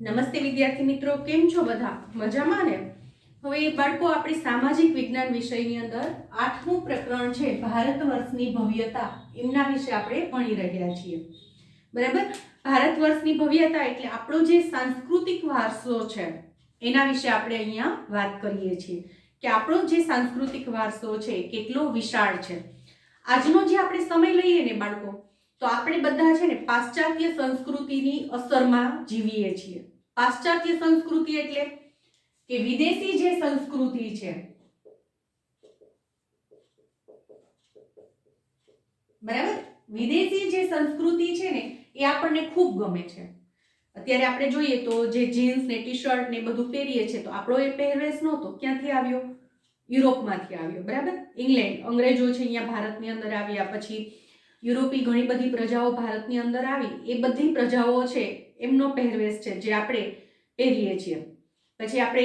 નમસ્તે વિદ્યાર્થી મિત્રો, કેમ છો બધા? મજામાં ને? હવે બાળકો, આપણી સામાજિક વિજ્ઞાન વિષયની અંદર 8મું પ્રકરણ છે ભારત વર્ષની ભવ્યતા, એમના વિશે આપણે ભણી રહ્યા છીએ. બરાબર. ભારત વર્ષની ભવ્યતા એટલે આપણો જે સાંસ્કૃતિક વારસો છે એના વિશે આપણે અહીંયા વાત કરીએ છીએ કે આપણો જે સાંસ્કૃતિક વારસો છે કેટલો વિશાળ છે. આજનો જે આપણે સમય લઈએ ને બાળકો, તો આપણે બધા છે ને પાશ્ચાત્ય સંસ્કૃતિની અસરમાં જીવીએ છીએ. પાશ્ચાત્ય સંસ્કૃતિ એટલે કે વિદેશી જે સંસ્કૃતિ છે, બરાબર, વિદેશી જે સંસ્કૃતિ છે ને એ આપણને ખૂબ ગમે છે. અત્યારે આપણે જોઈએ તો જે જીન્સ ને ટી શર્ટ ને બધું પહેરીએ છીએ, તો આપણો એ પહેરવેશ નહોતો. ક્યાંથી આવ્યો? યુરોપમાંથી આવ્યો. બરાબર. ઇંગ્લેન્ડ, અંગ્રેજો છે અહીંયા ભારતની અંદર આવ્યા, પછી યુરોપી ઘણી બધી પ્રજાઓ ભારતની અંદર આવી. એ બધી પ્રજાઓ છે એમનો પહેરવેશ છે જે આપણે પહેરીએ છીએ. પછી આપણે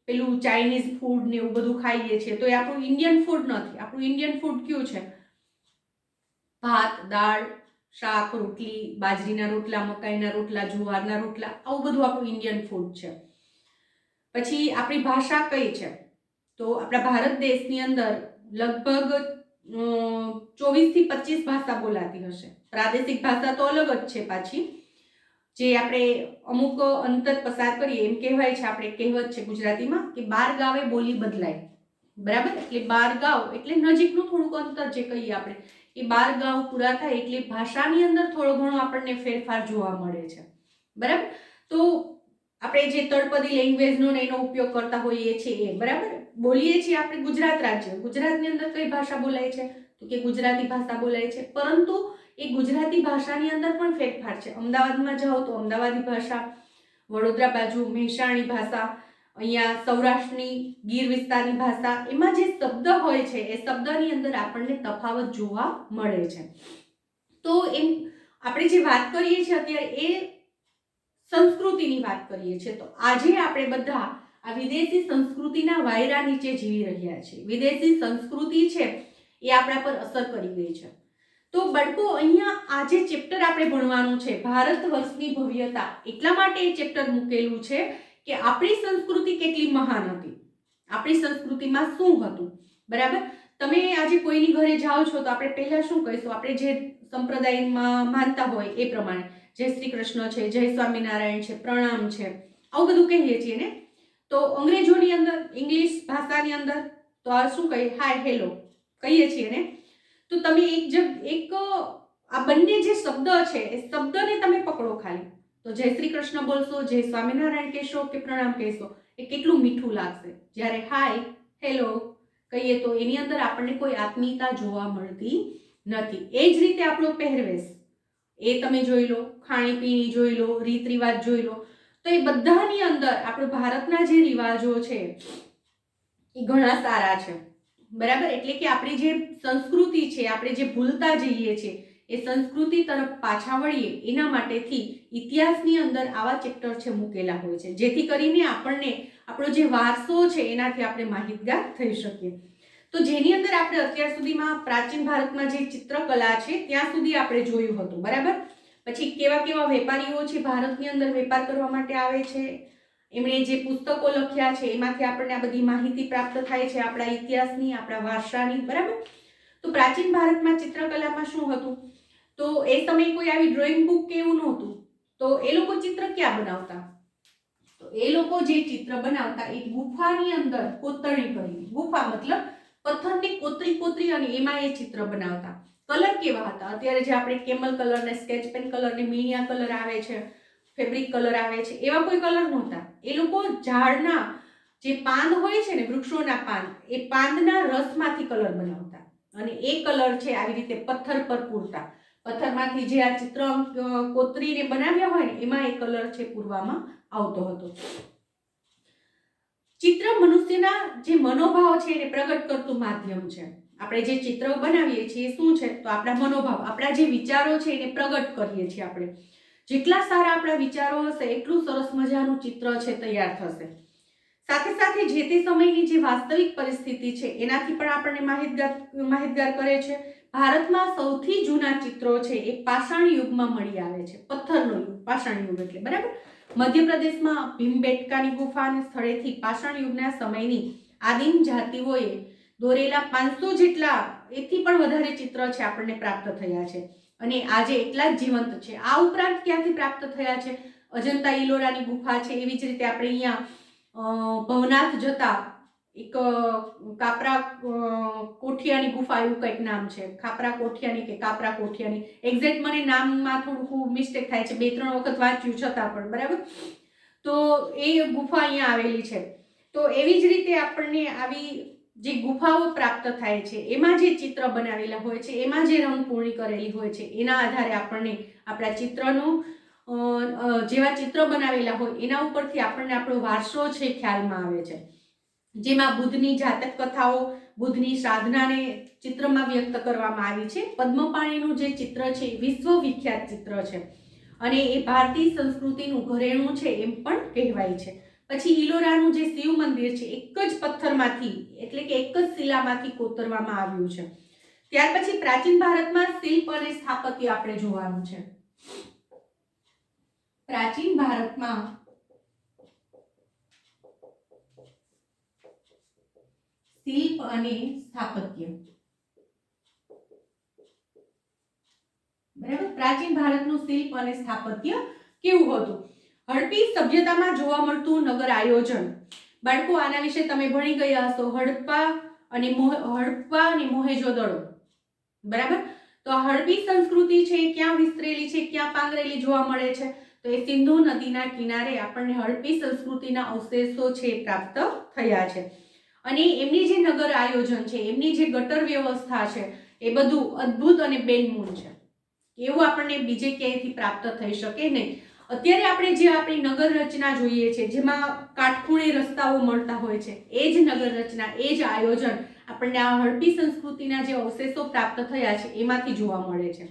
પેલું ચાઇનીઝ ફૂડ ને એવું બધું ખાઈએ છીએ, તો એ આપણું ઇન્ડિયન ફૂડ નથી. આપણું ઇન્ડિયન ફૂડ કયું છે? ભાત, દાળ, શાક, રોટલી, બાજરીના રોટલા, મકાઈના રોટલા, જુવારના રોટલા, આવું બધું આપણું ઇન્ડિયન ફૂડ છે. પછી આપણી ભાષા કઈ છે? તો આપણા ભારત દેશની અંદર લગભગ 24 થી 25 ભાષા બોલાતી હશે. પ્રાદેશિક ભાષા તો અલગ જ છે પાછી, જે આપણે અમુક અંતર પસાર કરીએ. એમ કહેવાય છે, આપણે કહેવત છે ગુજરાતીમાં કે 12 ગાવે બોલી બદલાય. બરાબર. એટલે 12 ગાવ એટલે નજીકનું થોડુંક અંતર જે કહીએ આપણે, એ 12 ગાવ પૂરા થાય એટલે ભાષાની અંદર થોડો ઘણો આપણને ફેરફાર જોવા મળે છે. બરાબર. તો આપણે જે તળપદી લેંગ્વેજનો એનો ઉપયોગ કરતા હોઈએ છીએ એ, બરાબર, બોલીએ છીએ આપણે ગુજરાત રાજ્ય. ગુજરાતની અંદર કઈ ભાષા બોલાય છે? તો કે ગુજરાતી ભાષા બોલાય છે. પરંતુ એ ગુજરાતી ભાષાની અંદર પણ ફેરફાર છે. અમદાવાદમાં જાઓ તો અમદાવાદી ભાષા, વડોદરા બાજુ મહેસાણી ભાષા, અહીંયા સૌરાષ્ટ્રની ગીર વિસ્તારની ભાષા, એમાં જે શબ્દ હોય છે એ શબ્દની અંદર આપણને તફાવત જોવા મળે છે. તો એમ આપણે જે વાત કરીએ છીએ અત્યારે એ સંસ્કૃતિની વાત કરીએ છીએ. તો આજે આપણે બધા આ વિદેશી સંસ્કૃતિના વાયરા નીચે જીવી રહ્યા છીએ. વિદેશી સંસ્કૃતિ છે એ આપણા પર અસર કરી ગઈ છે. તો બાળકો, અહીંયા આ જે ચેપ્ટર આપણે ભણવાનું છે ભારત વર્ષની ભવ્યતા, એટલા માટે એ ચેપ્ટર મૂકેલું છે કે આપણી સંસ્કૃતિ કેટલી મહાન હતી, આપણી સંસ્કૃતિમાં શું હતું. બરાબર. તમે આજે કોઈની ઘરે જાઓ છો તો આપણે પહેલા શું કહીશું? આપણે જે સંપ્રદાયમાં માનતા હોય એ પ્રમાણે જય શ્રી કૃષ્ણ છે, જય સ્વામિનારાયણ છે, પ્રણામ છે, આવું બધું કહીએ છીએ ને. તો અંગ્રેજોની અંદર, ઇંગ્લિશ ભાષાની અંદર તો આ શું કહીએ? હાય, હેલો કહીએ છીએ ને. તો તમે એક આ બંને જે શબ્દ છે એ શબ્દને તમે પકડો ખાલી, તો જય શ્રી કૃષ્ણ બોલશો, જય સ્વામિનારાયણ કહેશો કે પ્રણામ કહેશો, એ કેટલું મીઠું લાગશે. જ્યારે હાય, હેલો કહીએ તો એની અંદર આપણને કોઈ આત્મીયતા જોવા મળતી નથી. એ જ રીતે આપણો પહેરવેશ એ તમે જોઈ લો, ખાણીપીણી જોઈ લો, રીત રિવાજ જોઈ લો, તો એ બધાની અંદર આપણે ભારતના જે રિવાજો છે એ ઘણા સારા છે. બરાબર. એટલે કે આપણી જે સંસ્કૃતિ છે, આપણે જે ભૂલતા જઈએ છીએ એ સંસ્કૃતિ તરફ પાછા વળીએ એના માટેથી ઇતિહાસની અંદર આવા ચેપ્ટર છે મૂકેલા હોય છે, જેથી કરીને આપણને આપણો જે વારસો છે એનાથી આપણે માહિતગાર થઈ શકીએ. તો જેની અંદર આપણે અત્યાર સુધીમાં પ્રાચીન ભારતમાં જે ચિત્રકલા છે ત્યાં સુધી આપણે જોયું હતું. બરાબર. પછી કેવા કેવા વેપારીઓ છે ભારતની અંદર વેપાર કરવા માટે આવે છે, એમણે જે પુસ્તકો લખ્યા છે એમાંથી આપણને આ બધી માહિતી પ્રાપ્ત થાય છે, આપણા ઇતિહાસની, આપણા વારસાની. બરાબર. તો પ્રાચીન ભારતમાં ચિત્રકલામાં શું હતું? તો એ સમયે કોઈ આવી ડ્રોઈંગ બુક કે એવું નહોતું. તો એ લોકો ચિત્ર ક્યાં બનાવતા? તો એ લોકો જે ચિત્ર બનાવતા એ ગુફાની અંદર કોતરણી કરીને, ગુફા મતલબ પથ્થરની કોતરી અને એમાં એ ચિત્ર બનાવતા. કલર કેવા હતા? અત્યારે જે આપણે કેમલ કલર ને સ્કેચ પેન કલર ને મીણિયા કલર આવે છે, ફેબ્રિક કલર આવે છે, એવા કોઈ કલર નહોતા. એ લોકો ઝાડના જે પાન હોય છે ને, વૃક્ષોના પાન, એ પાંદના રસમાંથી કલર બનાવતા અને એ કલર છે આવી રીતે પથ્થર પર પૂરતા. પથ્થરમાંથી જે આ ચિત્ર કોતરીને બનાવ્યા હોય ને એમાં એ કલર છે પૂરવામાં આવતો હતો. ચિત્ર મનુષ્યના જે મનોભાવ છે એને પ્રગટ કરતું માધ્યમ છે. આપણે જે ચિત્ર બનાવીએ છીએ શું છે? તો આપણા મનોભાવ, આપણા જે વિચારો છે એને પ્રગટ કરીએ છીએ આપણે. જેટલા સારા આપણા વિચારો હશે એટલું સરસ મજાનું ચિત્ર છે તૈયાર થશે. સાથે સાથે જે તે સમયની જે વાસ્તવિક પરિસ્થિતિ છે એનાથી પણ આપણને માહિતગાર કરે છે. ભારતમાં સૌથી જૂના ચિત્રો છે એ પાષાણ યુગમાં મળી આવે છે. પથ્થરનો યુગ, પાષાણ યુગ એટલે. બરાબર. મધ્યપ્રદેશમાં ભીમબેટકાની ગુફાના સ્થળેથી પાષાણ યુગના સમયની આદિમ જાતિઓએ દોરેલા 500 જેટલા એથી પણ વધારે ચિત્ર છે આપણને પ્રાપ્ત થયા છે અને આજે એટલા જ જીવંત છે. આ ઉપરાંત ક્યાંથી પ્રાપ્ત થયા છે? અજંતા ઇલોરાની ગુફા છે. એવી જ રીતે આપણે અહીંયા ભવનાથ જતા એક કાપરા કોઠિયાની ગુફા એવું કંઈક નામ છે, ખાપરા કોઠિયાની કે કાપરા કોઠિયાની, એક્ઝેક્ટ મને નામમાં થોડુંક મિસ્ટેક થાય છે, 2-3 વખત વાંચ્યું છતાં પણ, બરાબર. તો એ ગુફા અહીંયા આવેલી છે. તો એવી જ રીતે આપણને આવી જે ગુફાઓ પ્રાપ્ત થાય છે એમાં જે ચિત્ર બનાવેલા હોય છે, એમાં જે રંગપૂર્ણી કરેલી હોય છે, એના આધારે આપણને આપણા ચિત્રનો જેવા ચિત્ર બનાવેલા હોય એના ઉપરથી આપણને આપણો વારસો છે ખ્યાલમાં આવે છે. જેમાં બુદ્ધની જાતક કથાઓ, બુદ્ધની સાધનાને ચિત્રમાં વ્યક્ત કરવામાં આવી છે. પદ્મપાણીનું જે ચિત્ર છે એ વિશ્વવિખ્યાત ચિત્ર છે અને એ ભારતીય સંસ્કૃતિનું ઘરેણું છે એમ પણ કહેવાય છે. પછી ઇલોરાનું જે શિવ મંદિર છે એક જ પથ્થરમાંથી એટલે કે એક જ શિલામાંથી કોતરવામાં આવ્યું છે. ત્યાર પછી પ્રાચીન ભારતમાં શિલ્પ અને સ્થાપત્ય આપણે જોવાનું છે. પ્રાચીન ભારતમાં શિલ્પ અને સ્થાપત્ય, બરાબર. પ્રાચીન ભારતનું શિલ્પ અને સ્થાપત્ય કેવું હતું? હડપી સભ્યતામાં જોવા મળતું નગર આયોજન. બાળકો આના વિશે તમે ભણી ગયા હશો. હડપ્પા અને મોહેંજો-દડો, બરાબર. તો હડપી સંસ્કૃતિ છે ક્યાં વિસ્તરેલી છે, ક્યાં પાંગરેલી જોવા મળે છે? તો એ સિંધુ નદીના કિનારે આપણને હડપી સંસ્કૃતિના અવશેષો છે પ્રાપ્ત થયા છે અને એમની જે નગર આયોજન છે, એમની જે ગટર વ્યવસ્થા છે, એ બધું અદ્ભુત અને બેનમૂન છે. એવું આપણને બીજે ક્યાંયથી પ્રાપ્ત થઈ શકે નહીં. અત્યારે આપણે જે આપણી નગર રચના જોઈએ છે, જેમાં કાટખૂણે રસ્તાઓ મળતા હોય છે, એ જ નગર રચના, એ જ આયોજન આપણને આ હડપી સંસ્કૃતિના જે અવશેષો પ્રાપ્ત થયા છે એમાંથી જોવા મળે છે.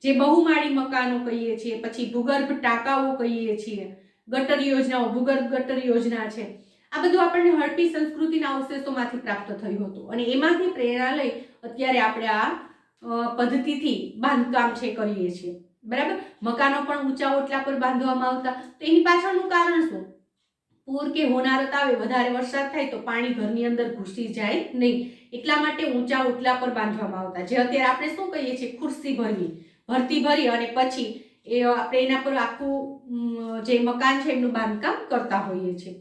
જે બહુમાળી મકાનો કહીએ છીએ, પછી ભૂગર્ભ ટાંકાઓ કહીએ છીએ, ગટર યોજનાઓ, ભૂગર્ભ ગટર યોજના છે, આ બધું આપણને હડપી સંસ્કૃતિના અવશેષોમાંથી પ્રાપ્ત થયું હતું અને એમાંથી પ્રેરણા લઈ અત્યારે આપણે આ પદ્ધતિથી બાંધકામ છે કરીએ છીએ, બરાબર. મકાનો પણ ઊંચા ઓટલા પર બાંધવામાં આવતા. તો એની પાછળનું કારણ શું? પૂર કે હોનારત આવે, વધારે વરસાદ થાય તો પાણી ઘરની અંદર ઘૂસી જાય નહીં, એટલા માટે ઊંચા ઓટલા પર બાંધવામાં આવતા. જે અત્યારે આપણે શું કહીએ છીએ, ખુરશી ભરતી ભરી અને પછી એ આપણે એના પર આખું જે મકાન છે એમનું બાંધકામ કરતા હોઈએ છીએ.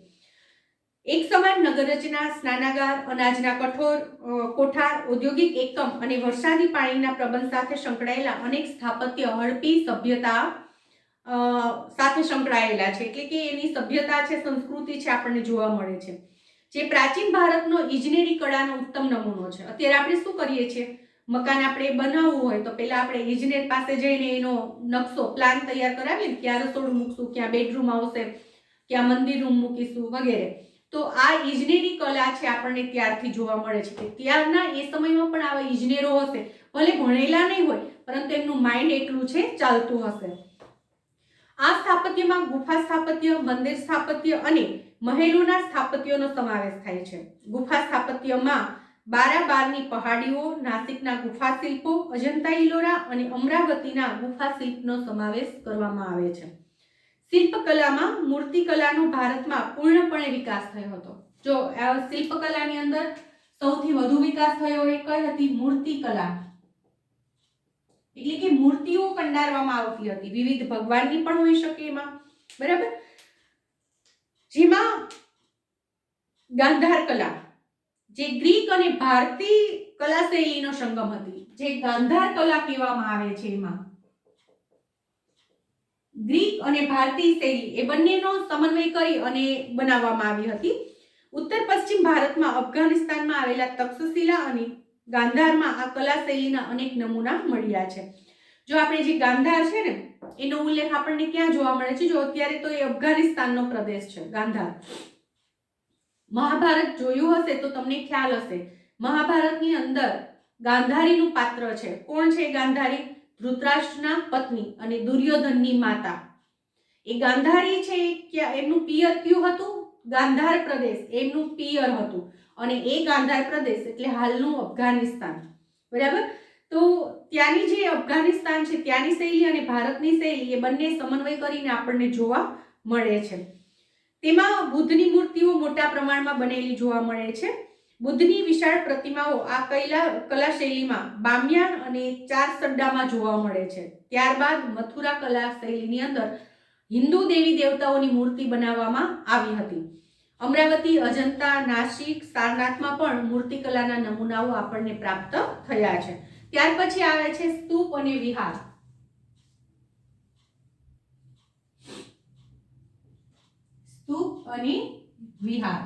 એક સમાન નગર રચના, સ્નાનાગાર, અનાજના કોઠાર, ઔદ્યોગિક એકમ અને વરસાદી પાણીના પ્રબંધ સાથે સંકળાયેલા અનેક સ્થાપત્ય હડપી સભ્યતા સાથે સંકળાયેલા છે. એટલે કે એની સભ્યતા છે, સંસ્કૃતિ છે, આપણને જોવા મળે છે. જે પ્રાચીન ભારતનો ઇજનેરી કળાનો ઉત્તમ નમૂનો છે. અત્યારે આપણે શું કરીએ છીએ, મકાન આપણે બનાવવું હોય તો પહેલા આપણે ઇજનેર પાસે જઈને એનો નકશો, પ્લાન તૈયાર કરાવીએ ને, ક્યાં રસોડું મૂકશું, ક્યાં બેડરૂમ આવશે, ક્યાં મંદિર રૂમ મૂકીશું વગેરે. તો આ ઇજનેરી કલા છે આપણને ત્યારથી જોવા મળે છે કે ત્યારના એ સમયમાં પણ આવા ઇજનેરો હશે, ભલે ભણેલા નહીં હોય પરંતુ એમનું માઇન્ડ એટલું છે ચાલતું હશે. આ સ્થાપત્યમાં ગુફા સ્થાપત્ય, મંદિર સ્થાપત્ય અને મહેલોના સ્થાપત્યોનો સમાવેશ થાય છે. ગુફા સ્થાપત્યમાં બારાબારની પહાડીઓ, નાસિકના ગુફા શિલ્પો, અજંતા ઇલોરા અને અમરાવતીના ગુફા શિલ્પનો સમાવેશ કરવામાં આવે છે. શિલ્પકલામાં મૂર્તિકલાનો ભારતમાં પૂર્ણપણે વિકાસ થયો હતો. જો શિલ્પકલાની અંદર સૌથી વધુ વિકાસ થયો એ કઈ હતી? મૂર્તિકલા. એટલે કે મૂર્તિઓ કંડારવામાં આવતી હતી, વિવિધ ભગવાનની પણ હોઈ શકે એમાં, બરાબર. જેમાં ગાંધાર કલા, જે ગ્રીક અને ભારતીય કલા શૈલીનો સંગમ હતી, જે ગાંધાર કલા કહેવામાં આવે છે, એમાં ગ્રીક અને ભારતીય શૈલી એ બંનેનો સમન્વય કરી અને બનાવવામાં આવી હતી. ઉત્તર પશ્ચિમ ભારતમાં, અફઘાનિસ્તાનમાં આવેલા તક્ષશિલા અને ગાંધારમાં આ કલા શૈલીના અનેક નમૂના મળ્યા છે. જો આપણે જે ગાંધાર છે ને એનો ઉલ્લેખ આપણને ક્યાં જોવા મળે છે? જો અત્યારે તો એ અફઘાનિસ્તાનનો પ્રદેશ છે ગાંધાર. મહાભારત જોયું હશે તો તમને ખ્યાલ હશે, મહાભારતની અંદર ગાંધારીનું પાત્ર છે. કોણ છે ગાંધારી? ધૃતરાષ્ટ્રના પત્ની અને દુર્યોધનની માતા. એ ગાંધારી છે, એમનું પિયર કયું હતું? ગાંધાર પ્રદેશ એમનું પિયર હતું અને એ ગાંધાર પ્રદેશ એટલે હાલનું અફઘાનિસ્તાન, બરાબર. તો ત્યાંની જે અફઘાનિસ્તાન છે ત્યાંની શૈલી અને ભારતની શૈલી એ બંને સમન્વય કરીને આપણને જોવા મળે છે. તેમાં બુદ્ધની મૂર્તિઓ મોટા પ્રમાણમાં બનેલી જોવા મળે છે. બુદ્ધની વિશાળ પ્રતિમાઓ આ કલા શૈલીમાં બામિયાન અને ચાર સડ્ડામાં જોવા મળે છે. ત્યારબાદ મથુરા કલા શૈલીની અંદર હિન્દુ દેવી દેવતાઓની મૂર્તિ બનાવવામાં આવી હતી. અમરાવતી, અજંતા, નાસિક, સારનાથમાં પણ મૂર્તિકલાના નમૂનાઓ આપણને પ્રાપ્ત થયા છે. ત્યાર પછી આવે છે સ્તૂપ અને વિહાર. સ્તૂપ અને વિહાર.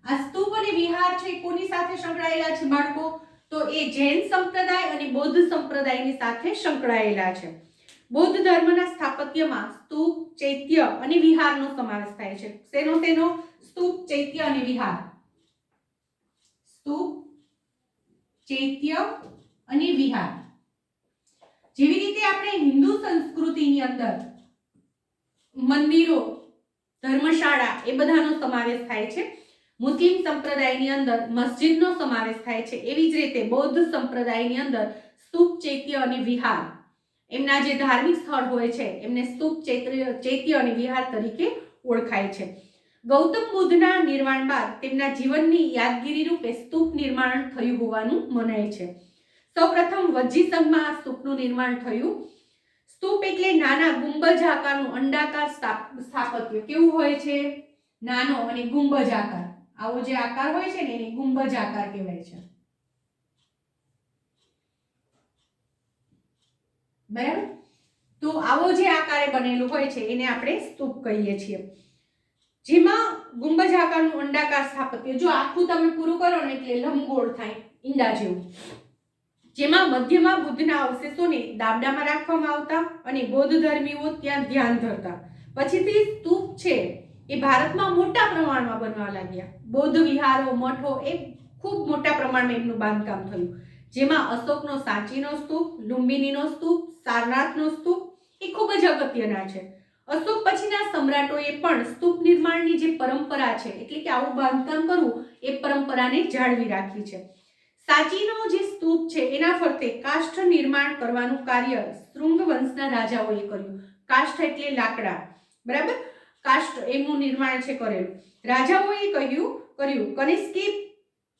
આ સ્તૂપ અને વિહાર છે કોની સાથે સંકળાયેલા છે બાળકો? તો એ જૈન સંપ્રદાય અને બૌદ્ધ સંપ્રદાયની સાથે સંકળાયેલા છે. બૌદ્ધ ધર્મના સ્થાપત્યમાં સ્તૂપ, ચૈત્ય અને વિહારનો સમાવેશ થાય છે. શેનો? સ્તૂપ, ચૈત્ય અને વિહાર. સ્તૂપ, ચૈત્ય અને વિહાર. જેવી રીતે આપણે હિન્દુ સંસ્કૃતિની અંદર મંદિરો, ધર્મશાળા એ બધાનો સમાવેશ થાય છે. મુસ્લિમ સંપ્રદાયની અંદર મસ્જિદનો સમાવેશ થાય છે. એવી જ રીતે બૌદ્ધ સંપ્રદાયની અંદર સ્તૂપ, ચૈત્ય અને વિહાર, એમના જે ધાર્મિક સ્થળ હોય છે એમને સ્તૂપ, ચૈત્ય અને વિહાર તરીકે ઓળખાય છે. ગૌતમ બુદ્ધના નિર્વાણ બાદ તેમના જીવનની યાદગીરી રૂપે સ્તૂપ નિર્માણ થયું હોવાનું મનાય છે. સૌપ્રથમ વજ્જીસંઘમાં આ સ્તૂપનું નિર્માણ થયું. સ્તૂપ એટલે નાના ગુંબજ આકારનું અંડાકાર સ્થાપત્ય. કેવું હોય છે? નાનો અને ગુંબજ આકાર. આવો જે આકાર હોય છે ને એને ગુંબજ આકાર કહેવાય છે. બરાબર? તો આવો જે આકારે બનેલું હોય છે એને આપણે સ્તૂપ કહીએ છીએ. જેમાં ગુંબજ આકારનું અંડાકાર સ્થાપત્ય, જો આખું તમે પૂરું કરો ને એટલે લંબગોળ થાય, ઈંડા જેવું. જેમાં મધ્યમાં બુદ્ધના અવશેષોને દાબડામાં રાખવામાં આવતા અને બૌદ્ધ ધર્મીઓ ત્યાં ધ્યાન ધરતા. પછીથી સ્તૂપ છે એ ભારતમાં મોટા પ્રમાણમાં બનવા લાગ્યા. બૌદ્ધ વિહારો, મઠો એ ખૂબ મોટા પ્રમાણમાં એમનું બાંધકામ થયું. જેમાં અશોકનો સાંચીનો સ્તૂપ, લુંબિનીનો સ્તૂપ, સારનાથનો સ્તૂપ એ ખૂબ જ અગત્યના છે. અશોક પછીના સમ્રાટોએ પણ સ્તૂપ નિર્માણની જે પરંપરા છે, એટલે કે આવું બાંધકામ કરવું, એ પરંપરાને જાળવી રાખી છે. સાંચીનો જે સ્તૂપ છે એના ફરતે કાષ્ઠ નિર્માણ કરવાનું કાર્ય શૃંગ વંશના રાજાઓએ કર્યું. કાષ્ઠ એટલે લાકડા, બરાબર? કાષ્ઠ એમનું નિર્માણ છે કરેલું. રાજાઓએ કર્યું. કનિષ્કી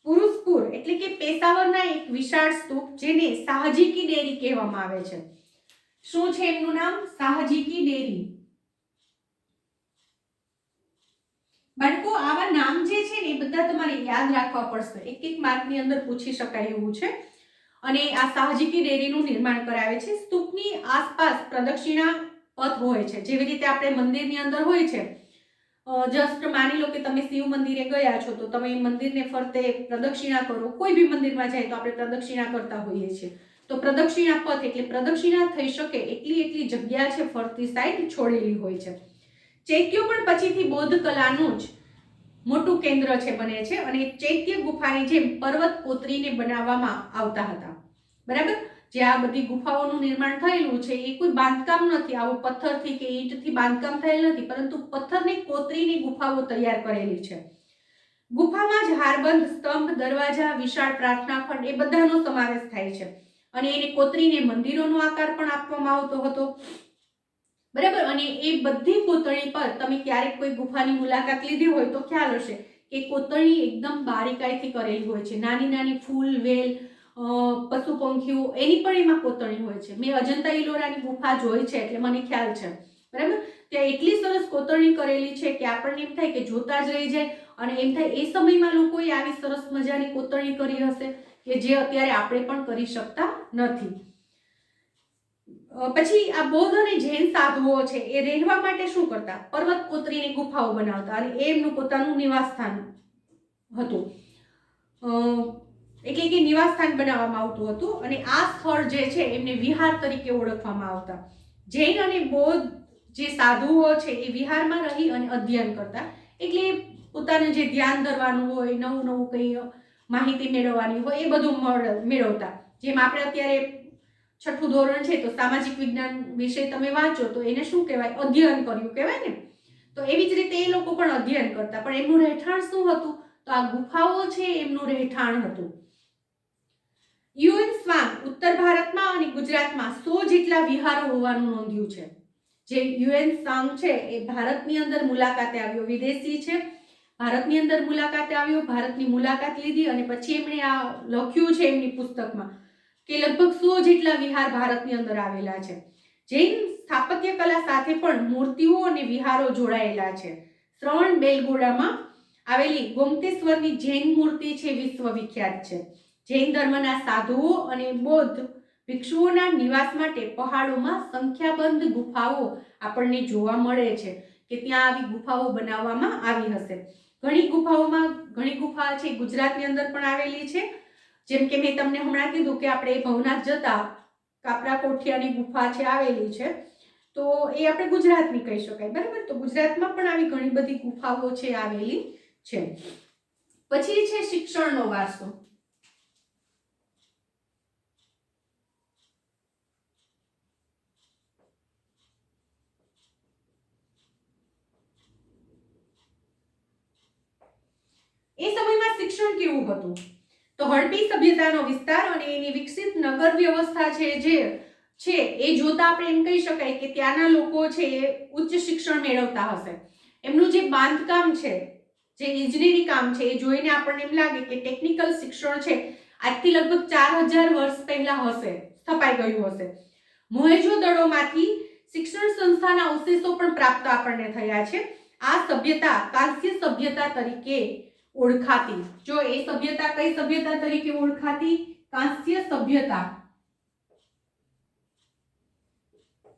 પુરુષપુર એટલે કે પેશાવરના એક વિશાળ સ્તૂપ, જેને શાહજી કી ડેરી કહેવામાં આવે છે. શું છે એમનું નામ? શાહજી કી ડેરી. બાળકો, આવા નામ જે છે ને એ બધા તમારે યાદ રાખવા પડશે. એક માર્કની અંદર પૂછી શકાય એવું છે. અને આ શાહજી કી ડેરીનું નિર્માણ કરાવે છે. સ્તૂપની આસપાસ પ્રદક્ષિણા પથ હોય છે. જેવી રીતે આપણે મંદિરની અંદર હોય છે. જસ્ટ માની લો કે તમે શિવ મંદિરે ગયા છો તો તમે મંદિરને ફરતે પ્રદક્ષિણા કરો. કોઈ બી મંદિરમાં જાય તો આપણે પ્રદક્ષિણા કરતા હોઈએ છીએ. તો પ્રદક્ષિણા પથ એટલે પ્રદક્ષિણા થઈ શકે એટલી જગ્યા છે ફરતી સાઈડ છોડેલી હોય છે. ચૈત્યો પણ પછીથી બૌદ્ધ કલાનું જ મોટું કેન્દ્ર છે, બને છે. અને ચૈત્ય ગુફાની જેમ પર્વત કોતરીને બનાવવામાં આવતા હતા. બરાબર? જે આ બધી ગુફાઓનું નિર્માણ થયેલું છે એ કોઈ બાંધકામ નથી, આવું પથ્થરથી કે ઈંટથી બાંધકામ થયેલ નથી, પરંતુ પથ્થરને કોતરીને ગુફાઓ તૈયાર કરેલી છે. ગુફામાં જ હારબંધ, સ્તંભ, દરવાજા, વિશાળ પ્રાર્થના ખંડ એ બધાનો સમાવેશ થાય છે. અને એને કોતરીને મંદિરોનો આકાર પણ આપવામાં આવતો હતો. બરાબર? અને એ બધી કોતરણી પર તમે ક્યારેક કોઈ ગુફાની મુલાકાત લીધી હોય તો ખ્યાલ હશે કે કોતરણી એકદમ બારીકાઈથી કરેલી હોય છે. નાની નાની ફૂલ, વેલ, પશુ પંખીઓ એની પણ એમાં કોતરણી હોય છે. મેં અજંતા ઇલોરાની ગુફા જોઈ છે એટલે મને ખ્યાલ છે. બરાબર? ત્યાં એટલી સરસ કોતરણી કરેલી છે કે આપણને એમ થાય કે જોતા જ રહી જાય. અને એમ થાય એ સમયમાં લોકોએ આવી સરસ મજાની કોતરણી કરી હશે કે જે અત્યારે આપણે પણ કરી શકતા નથી. પછી આ બૌદ્ધ અને જૈન સાધુઓ છે એ રહેવા માટે શું કરતા? પર્વત કોતરીને ગુફાઓ બનાવતા અને એમનું પોતાનું નિવાસ સ્થાન હતું. એટલે કે નિવાસ સ્થાન બનાવવામાં આવતું હતું. અને આ સ્થળ જે છે એમને વિહાર તરીકે ઓળખવામાં આવતા. જૈન અને બૌદ્ધ જે સાધુઓ છે એ વિહારમાં રહી અને અધ્યયન કરતા. એટલે પોતાનું જે ધ્યાન ધરવાનું હોય, નવું કંઈ માહિતી મેળવવાની હોય એ બધું મેળવતા. જેમ આપણે અત્યારે 6ઠું ધોરણ છે તો સામાજિક વિજ્ઞાન વિષય તમે વાંચો તો એને શું કહેવાય? અધ્યયન કર્યું કહેવાય ને. તો એવી જ રીતે એ લોકો પણ અધ્યયન કરતા. પણ એમનું રહેઠાણ શું હતું? તો આ ગુફાઓ છે એમનું રહેઠાણ હતું. યુએન સ્વાંગ ઉત્તર ભારતમાં અને ગુજરાતમાં 100 જેટલા વિહારો હોવાનું નોંધ્યું છે. જે યુએન સાંગ છે એ ભારતની અંદર મુલાકાતે આવ્યો, વિદેશી છે, ભારતની અંદર મુલાકાતે આવ્યો, ભારતની મુલાકાત લીધી અને પછી એમણે આ લખ્યું છે એમની પુસ્તકમાં કે લગભગ 100 જેટલા વિહાર ભારતની અંદર આવેલા છે. જૈન સ્થાપત્ય કલા સાથે પણ મૂર્તિઓ અને વિહારો જોડાયેલા છે. શ્રવણ બેલગોડામાં આવેલી ગોમતેશ્વરની જૈન મૂર્તિ છે વિશ્વ વિખ્યાત છે. જૈન ધર્મના સાધુઓ અને બૌદ્ધ ભિક્ષુઓના નિવાસ માટે પહાડોમાં સંખ્યાબંધ ગુફાઓ આપણને જોવા મળે છે કે ત્યાં આવી ગુફાઓ બનાવવામાં આવી હશે. ઘણી ગુફા છે ગુજરાતની અંદર પણ આવેલી છે. જેમ કે મેં તમને હમણાં કીધું કે આપણે ભવનાથ જતા કાપરા કોઠિયાની ગુફા છે આવેલી છે, તો એ આપણે ગુજરાતની કહી શકાય, બરાબર. તો ગુજરાતમાં પણ આવી ઘણી બધી ગુફાઓ છે આવેલી છે. પછી છે શિક્ષણનો વારસો. એ સમયમાં શિક્ષણ કેવું હતું? તો હડપી સભ્યતાનો વિસ્તાર અને એની વિકસિત નગર વ્યવસ્થા જે છે એ જોતા આપણે એમ કહી શકાય કે ત્યાંના લોકો છે એ ઉચ્ચ શિક્ષણ મેળવતા હશે. એમનું જે બાંધકામ છે, જે ઇજનેરી કામ છે, એ જોઈને આપણને એમ લાગે કે ટેકનિકલ શિક્ષણ છે આજથી લગભગ 4000 વર્ષ પહેલા હશે, સ્થપાઈ ગયું હશે. મોહેજો-દડોમાંથી શિક્ષણ સંસ્થાના અવશેષો પણ પ્રાપ્ત આપણને થયા છે. આ સભ્યતા કાંસ્ય સભ્યતા તરીકે ઓળખાતી. જો એ સભ્યતા કઈ સભ્યતા તરીકે ઓળખાતી? કાંસ્ય સભ્યતા.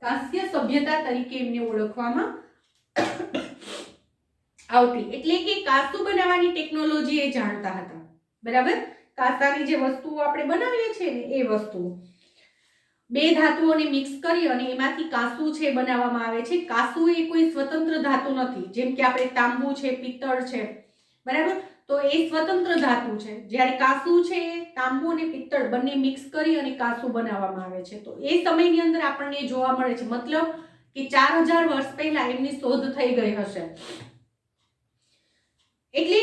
કાંસ્ય સભ્યતા તરીકે એમને ઓળખવામાં આવતી. એટલે કે કાંસુ બનાવવાની ટેકનોલોજી એ જાણતા હતા, બરાબર. કાંસાની જે વસ્તુઓ આપણે બનાવીએ છીએ ને એ વસ્તુઓ, બે ધાતુઓને મિક્સ કરી અને એમાંથી કાંસુ છે બનાવવામાં આવે છે. કાંસુ એ કોઈ સ્વતંત્ર ધાતુ નથી. જેમ કે આપણે તાંબુ છે, પિત્તળ છે, બરાબર, તો એ સ્વતંત્ર ધાતુ છે. જ્યારે કાંસુ છે એ તાંબુ અને પિત્તળ બંને મિક્સ કરી અને કાંસુ બનાવવામાં આવે છે. તો એ સમયની અંદર આપણને જોવા મળે છે, મતલબ કે 4000 વર્ષ પહેલા એમની શોધ થઈ ગઈ હશે. એટલે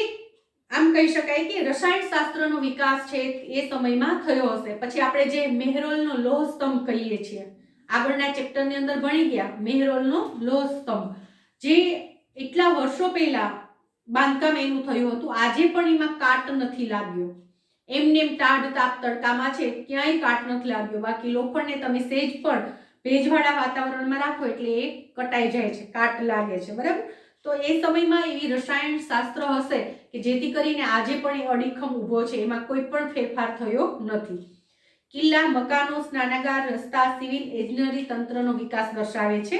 આમ કહી શકાય કે રસાયણ શાસ્ત્રનો વિકાસ છે એ સમયમાં થયો હશે. પછી આપણે જે મેહરોલનો લોહ સ્તંભ કહીએ છીએ, આગળના ચેપ્ટરની અંદર ભણી ગયા, મેહરોલનો લોહ સ્તંભ, જે એટલા વર્ષો પહેલા બાંધકામ એનું થયું હતું. આજે પણ એમાં કાટ નથી લાગ્યો. એમને એમ ટાઢ તાપ તડકામાં છે, ક્યાંય કાટ નથી લાગ્યો. બાકી લોખંડને તમે સેજ પણ ભેજવાળા વાતાવરણમાં રાખો એટલે એ કટાઈ જાય છે, કાટ લાગે છે, બરાબર. તો એ સમયમાં એવી રસાયણ શાસ્ત્ર હશે કે જેથી કરીને આજે પણ એ અડીખમ ઊભો છે, એમાં કોઈ પણ ફેરફાર થયો નથી. કિલ્લા, મકાનો, સ્નાનાગાર, રસ્તા, સિવિલ એન્જિનિયરિંગ તંત્રનો વિકાસ દર્શાવે છે.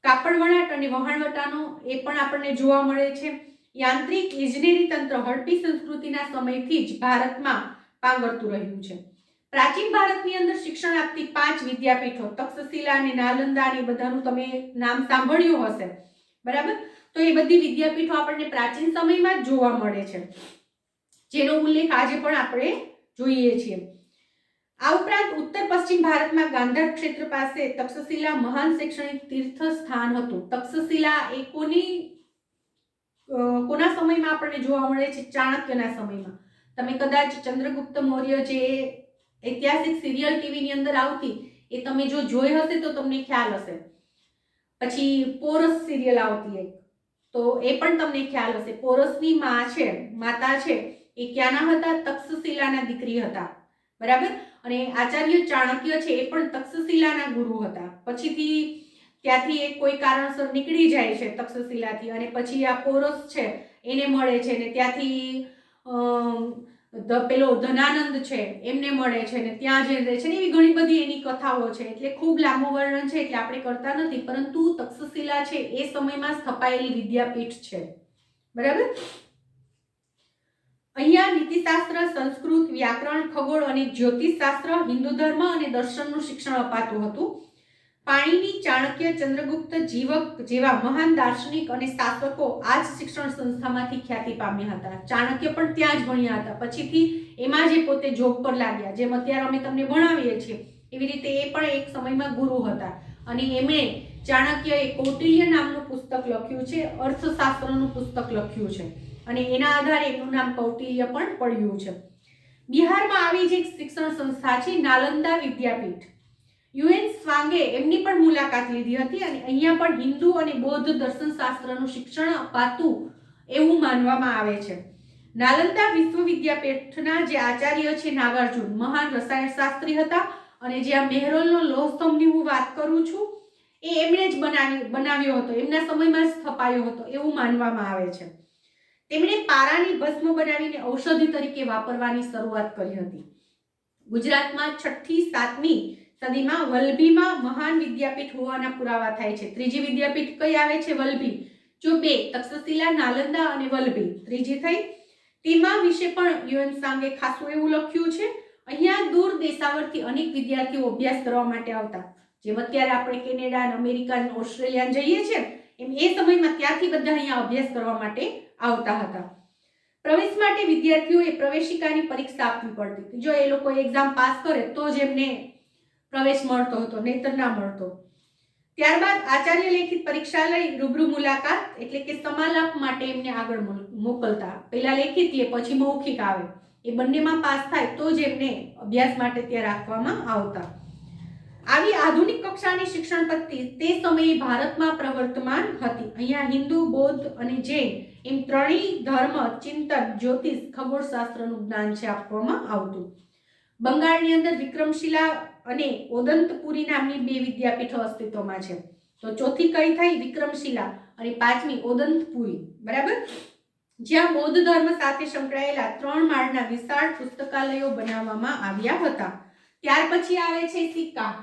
કાપડ વણાટ અને વહાણવટાનો એ પણ આપણને જોવા મળે છે. યાંત્રિક ઇજનેરી તંત્ર હડપી સંસ્કૃતિના સમયથી જ ભારતમાં પાંગરતું રહ્યું છે. પ્રાચીન ભારતની અંદર શિક્ષણ આપતી 5 વિદ્યાપીઠો, તક્ષશિલા અને નાલંદા, ને બધાનું તમે નામ સાંભળ્યું હશે, બરાબર. તો એ બધી વિદ્યાપીઠો આપણને પ્રાચીન સમયમાં જ જોવા મળે છે, જેનો ઉલ્લેખ આજે પણ આપણે જોઈએ છીએ. આ ઉપરાંત ઉત્તર પશ્ચિમ ભારતમાં ગાંધાર ક્ષેત્ર પાસે તક્ષશિલા મહાન શૈક્ષણિક તીર્થ સ્થાન હતું. તક્ષશિલા એ કોના સમયમાં આપણને જોવા મળે છે? ચાણક્યના સમયમાં. તમે કદાચ ચંદ્રગુપ્ત મૌર્ય જે ઐતિહાસિક સિરિયલ ટીવીની અંદર આવતી એ તમે જો જોઈ હશે તો તમને ખ્યાલ હશે. પછી પોરસ સિરિયલ આવતી એક, તો એ પણ તમને ખ્યાલ હશે. પોરસની માતા છે એ ક્યાંના હતા? તક્ષશિલાના દીકરી હતા, બરાબર. અને આચાર્ય ચાણક્ય છે એ પણ તક્ષશિલાના ગુરુ હતા. પછીથી ત્યાંથી એક કોઈ કારણસર નીકળી જાય છે તક્ષશિલાથી, અને પછી આ પોરસ છે એને મળે છે, ને ત્યાંથી પેલો ધનાનંદ છે એમને મળે છે, ને ત્યાં જે રહે છે ને, એવી ઘણી બધી એની કથાઓ છે. એટલે ખૂબ લાંબુ વર્ણન છે એટલે આપણે કરતા નથી, પરંતુ તક્ષશિલા છે એ સમયમાં સ્થપાયેલી વિદ્યાપીઠ છે, બરાબર. અહીંયા નીતિશાસ્ત્ર, સંસ્કૃત, વ્યાકરણ, ખગોળ અને જ્યોતિષશાસ્ત્ર, હિન્દુ ધર્મ અને દર્શનનું શિક્ષણ અપાતું હતું. પાણીની, ચાણક્ય, ચંદ્રગુપ્ત, જીવક જેવા મહાન દાર્શનિક અને શાસકો આ જ શિક્ષણ સંસ્થામાંથી ખ્યાતિ પામ્યા હતા. ચાણક્ય પણ ત્યાં જ ભણ્યા હતા. પછીથી એમાં જે પોતે જોબ પર લાગ્યા, જેમ અત્યારે અમે તમને ભણાવીએ છીએ એવી રીતે એ પણ એક સમયમાં ગુરુ હતા. અને એમણે ચાણક્યએ કૌટિલ્ય નામનું પુસ્તક લખ્યું છે, અર્થશાસ્ત્રનું પુસ્તક લખ્યું છે, અને એના આધારે એનું નામ કૌટિલ્ય પણ પડ્યું છે. બિહારમાં આવી જ એક શિક્ષણ સંસ્થા છે નાલંદા વિદ્યાપીઠ. યુએન સ્વાંગે એમની પણ મુલાકાત લીધી હતી અને અહીંયા પણ હિન્દુ અને બૌદ્ધ દર્શનશાસ્ત્રનું શિક્ષણ અપાતું એવું માનવામાં આવે છે. નાલંદા વિશ્વવિદ્યાપીઠના જે આચાર્ય છે નાગાર્જુન મહાન રસાયણશાસ્ત્રી હતા અને જે આ મેહરોલનો લોહ સ્તંભની હું વાત કરું છું એ એમણે જ બનાવ્યો હતો, એમના સમયમાં જ સ્થપાયો હતો એવું માનવામાં આવે છે. તેમણે પારાની ભસ્મ બનાવીને ઔષધિ તરીકે વાપરવાની શરૂઆત કરી હતી. ગુજરાતમાં 6ઠી થી 7મી સદીમાં વલભીમાં મહાન વિદ્યાપીઠ હોવાના પુરાવા થાય છે. ત્રીજી વિદ્યાપીઠ કઈ આવે છે? વલભી. જો બે તક્ષશિલા, નાલંદા અને વલભી ત્રીજી થઈ. તેમાં વિશે પણ યુએન સાંગે ખાસું એવું લખ્યું છે. અહીંયા દૂર દેશાવરથી અનેક વિદ્યાર્થીઓ અભ્યાસ કરવા માટે આવતા. જેમ અત્યારે આપણે કેનેડા, અમેરિકા, ઓસ્ટ્રેલિયા જઈએ છીએ એમ એ સમયમાં ત્યાંથી બધા અહીંયા અભ્યાસ કરવા માટે આવતા હતા. પ્રવેશ માટે વિદ્યાર્થીઓએ પ્રવેશિકાની પરીક્ષા આપવી પડતી. જો એ લોકો એક્ઝામ પાસ કરે તો જ એમને પ્રવેશ મળતો હતો, નહીતર ના મળતો. ત્યારબાદ આચાર્ય લેખિત પરીક્ષા લઈ રૂબરૂ મુલાકાત એટલે કે સમાલાપ માટે એમને આગળ મોકલતા. પહેલા લેખિત લે પછી મૌખિક આવે, એ બંનેમાં પાસ થાય તો જ એમને અભ્યાસ માટે ત્યાં રાખવામાં આવતા. આવી આધુનિક કક્ષાની શિક્ષણ પદ્ધતિ તે સમયે ભારતમાં પ્રવર્તમાન હતી. અહીંયા હિન્દુ, બૌદ્ધ અને જૈન એમ ત્રણેય ધર્મ, ચિંતન, જ્યોતિષ, ખગોળશાસ્ત્રનું જ્ઞાન છે આપવામાં આવતું. બંગાળની અંદર વિક્રમશિલા અને ઓદંતપુરી નામની બે વિદ્યાપીઠો અસ્તિત્વમાં છે. તો ચોથી કઈ થઈ? વિક્રમશિલા અને પાંચમી ઓદંતપુરી. બરાબર. જ્યાં બૌદ્ધ ધર્મ સાથે સંકળાયેલા 3 માળના વિશાળ પુસ્તકાલયો બનાવવામાં આવ્યા હતા. ત્યાર પછી આવે છે સિક્કા.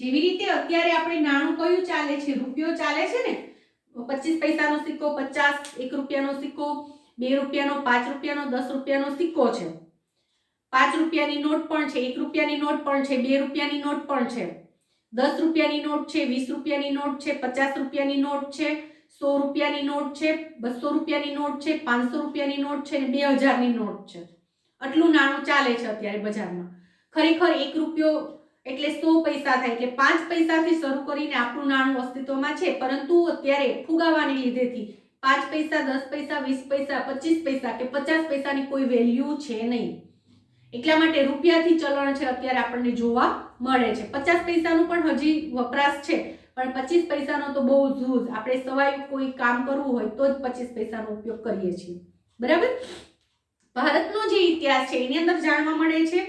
જેવી રીતે અત્યારે આપણે નાણું કયું ચાલે છે? રૂપિયો ચાલે છે ને. 25 પૈસાનો સિક્કો, 50, 1 રૂપિયાનો સિક્કો, 2 રૂપિયાનો, 5 રૂપિયાનો, 10 રૂપિયાનો સિક્કો છે. 5 રૂપિયાની નોટ પણ છે, 1 રૂપિયાની નોટ પણ છે, 2 રૂપિયાની નોટ પણ છે, 10 રૂપિયાની નોટ છે, 20 રૂપિયાની નોટ છે, 50 રૂપિયાની નોટ છે, 100 રૂપિયાની નોટ છે, 200 રૂપિયાની નોટ છે, 500 રૂપિયાની નોટ છે અને 2000ની નોટ છે. આટલું નાણું ચાલે છે અત્યારે બજારમાં. ખરેખર 1 રૂપિયો એટલે 100 પૈસા થાય, એટલે 5 પૈસાથી શરૂ કરીને આપણું નાણું અસ્તિત્વમાં છે. પરંતુ અત્યારે ફુગાવાની લીધેથી 5 પૈસા, 10 પૈસા, 20 પૈસા, 25 પૈસા કે 50 પૈસાની કોઈ વેલ્યુ છે નહીં. એટલા માટે રૂપિયાથી ચલણ છે અત્યારે આપણને જોવા મળે છે. 50 પૈસાનું પણ હજી વપરાશ છે, પણ 25 પૈસાનો તો બહુ જ આપણે સવાય કોઈ કામ કરવું હોય તો જ 25 પૈસાનો ઉપયોગ કરીએ છીએ. બરાબર. ભારતનો જે ઇતિહાસ છે એની અંદર જાણવા મળે છે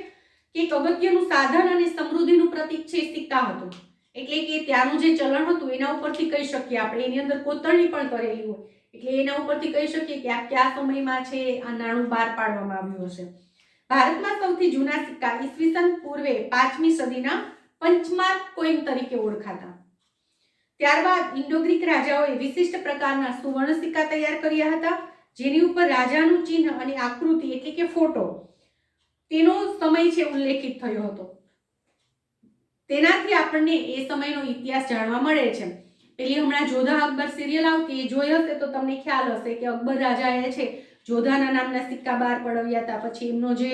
કે એક અગત્યનું સાધન અને સમૃદ્ધિનું પ્રતીક છે સિક્કા હતું. એટલે કે ત્યાંનું જે ચલણ હતું એના ઉપરથી કહી શકીએ આપણે, એની અંદર કોતરણી પણ કરેલી હોય એટલે એના ઉપરથી કહી શકીએ કે આ કયા સમયમાં છે આ નાણું બહાર પાડવામાં આવ્યું હશે. ભારતમાં સૌથી જૂના સિક્કા ઈસવીસન પૂર્વે 5મી સદીના પંચમાર્ક કોઈન તરીકે ઓળખાતા. ત્યારબાદ ઇન્ડો ગ્રીક રાજાઓએ વિશિષ્ટ પ્રકારના સુવર્ણ સિક્કા તૈયાર કર્યા હતા, જેની ઉપર રાજાનું ચિહ્ન અને આકૃતિ એટલે કે ફોટો તેનો સમય છે ઉલ્લેખિત થયો હતો. તેનાથી આપણને એ સમયનો ઇતિહાસ જાણવા મળે છે. પેલી હમણાં જોધા અકબર સિરિયલ આવતી એ જોઈ હશે તો તમને ખ્યાલ હશે કે અકબર રાજાએ છે જોધાના નામના સિક્કા બહાર પડાવ્યા હતા. પછી એમનો જે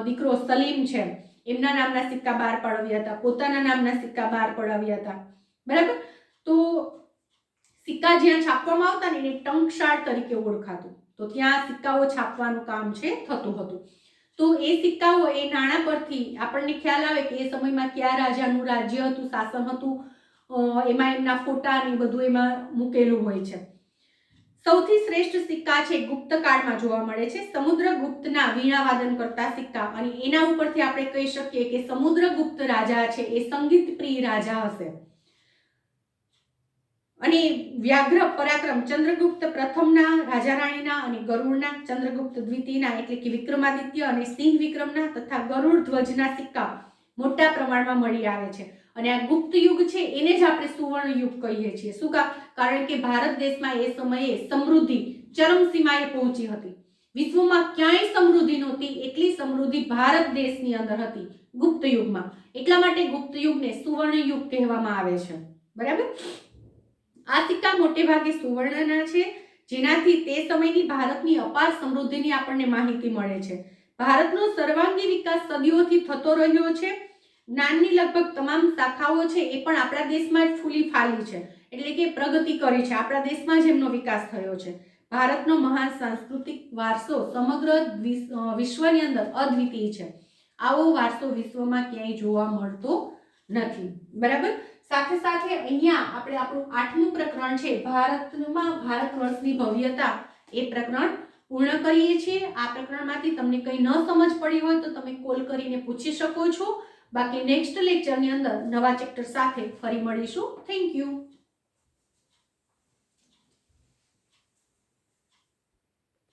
દીકરો સલીમ છે એમના નામના સિક્કા બહાર પડાવ્યા હતા, પોતાના નામના સિક્કા બહાર પડાવ્યા હતા. બરાબર. તો સિક્કા જ્યાં છાપવામાં આવતા ને એને ટંકશાળ તરીકે ઓળખાતું. તો ત્યાં સિક્કાઓ છાપવાનું કામ છે થતું હતું. તો એ સિક્કાઓ એ નાણાં પરથી આપણને ખ્યાલ આવે કે એ સમયમાં કયા રાજાનું રાજ્ય હતું, શાસન હતું, એમાં એમના ફોટા ને બધું એમાં મૂકેલું હોય છે. સૌથી શ્રેષ્ઠ સિક્કા છે ગુપ્ત કાળમાં જોવા મળે છે સમુદ્રગુપ્તના વીણાવાદન કરતા સિક્કા, અને એના ઉપરથી આપણે કહી શકીએ કે સમુદ્રગુપ્ત રાજા છે એ સંગીત પ્રિય રાજા હશે. અને વ્યાઘ્ર પરાક્રમ ચંદ્રગુપ્ત પ્રથમના રાજા રાણીના અને ગરુડના ચંદ્રગુપ્ત દ્વિતીયના એટલે કે વિક્રમાદિત્ય અને સિંહ વિક્રમના તથા ગરુડ ધ્વજના સિક્કા મોટા પ્રમાણમાં મળી આવે છે. અને આ ગુપ્ત યુગ છે એને જ આપણે સુવર્ણ યુગ કહીએ છીએ. શું કામ? કારણ કે ભારત દેશમાં એ સમયે સમૃદ્ધિ ચરમસીમાએ પહોંચી હતી. વિશ્વમાં ક્યાંય સમૃદ્ધિ નહોતી એટલી સમૃદ્ધિ ભારત દેશની અંદર હતી ગુપ્ત યુગમાં. એટલા માટે ગુપ્ત યુગને સુવર્ણ યુગ કહેવામાં આવે છે. બરાબર. આ સિક્કા મોટે ભાગે સુવર્ણના છે, જેનાથી તે સમયની ભારતની અપાર સમૃદ્ધિની આપણને માહિતી મળે છે. ભારતનો સર્વાંગી વિકાસ સદીઓથી થતો રહ્યો છે. જ્ઞાનની લગભગ તમામ શાખાઓ છે એ પણ આપણા દેશમાં જ ફૂલી ફાલી છે, એટલે કે પ્રગતિ કરી છે. આપણા દેશમાં જ એમનો વિકાસ થયો છે. ભારતનો મહાન સાંસ્કૃતિક વારસો સમગ્ર વિશ્વની અંદર અદ્વિતીય છે. આવો વારસો વિશ્વમાં ક્યાંય જોવા મળતો નથી. બરાબર. સાથે સાથે અહીંયા આપણે આપણું 8મું પ્રકરણ છે ભારતમાં ભારત વર્ષની ભવ્યતા, એ પ્રકરણ પૂર્ણ કરીએ છીએ. આ પ્રકરણમાંથી તમને કંઈ ન સમજ પડી હોય તો તમે કોલ કરીને પૂછી શકો છો. બાકી નેક્સ્ટ લેક્ચરની અંદર નવા ચેપ્ટર સાથે ફરી મળીશું. Thank you.